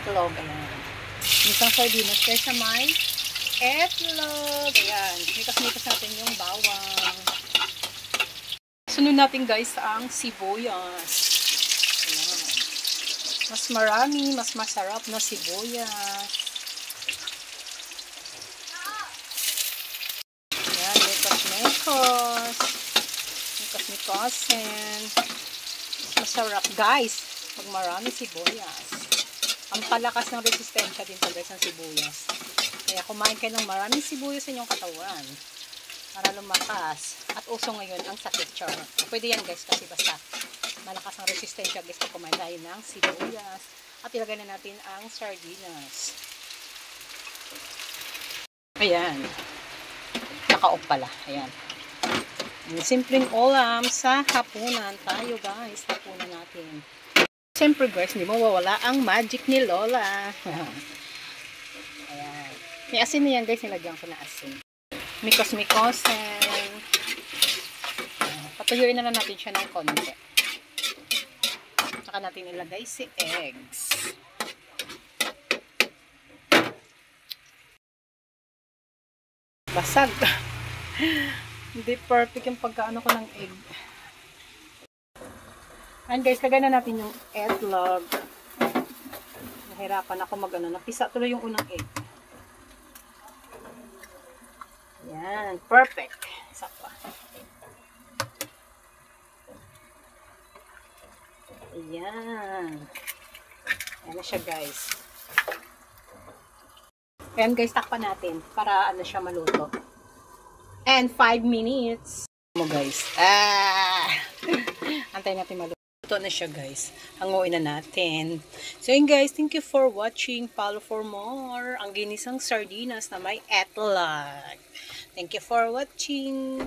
itlog. Ayan. Isang sardinas kaysa may itlog. Ayan. Mikas-mikas natin yung bawang. Sunod natin guys ang sibuyas. Ayan. Mas marami, mas masarap na sibuyas. Ayan, mekos-mekos. Mekos-mekosin. Masarap guys pag marami sibuyas. Ang palakas ng resistensya din to guys ng sibuyas. Kaya kumain kayo ng maraming sibuyas sa inyong katawan para lumakas. At uso ngayon ang sakit char. Pwede yan guys kasi basta malakas ang resistensya guys pag kumain tayo ng sibuyas. At ilagay na natin ang sardinas. Ayan. Naka-off pala. Ayan. Simpleng ulam sa hapunan tayo guys. Hapunan natin. Siyempre guys, hindi mawawala ang magic ni Lola. Ayan. May asin na yan guys. Nilagyan ko na asin. Mikos-mikosen. Patuyuin na lang natin siya ng konti. Saka natin ilagay si eggs. Basag. Hindi perfect yung pagkaano ko ng egg. And guys, kagaya na natin yung itlog. Nahirapan ako mag-ano. Napisa tuloy yung unang egg. Yan. Perfect. Isa pa. Ayan. Ayan na siya guys. Ayan guys, takpan natin para ano siya maluto. And 5 minutes. Mo guys. Antay natin maluto. Luto na siya guys. Hanguin na natin. So yun guys, thank you for watching. Follow for more. Ang ginisang sardinas na may itlog. Thank you for watching.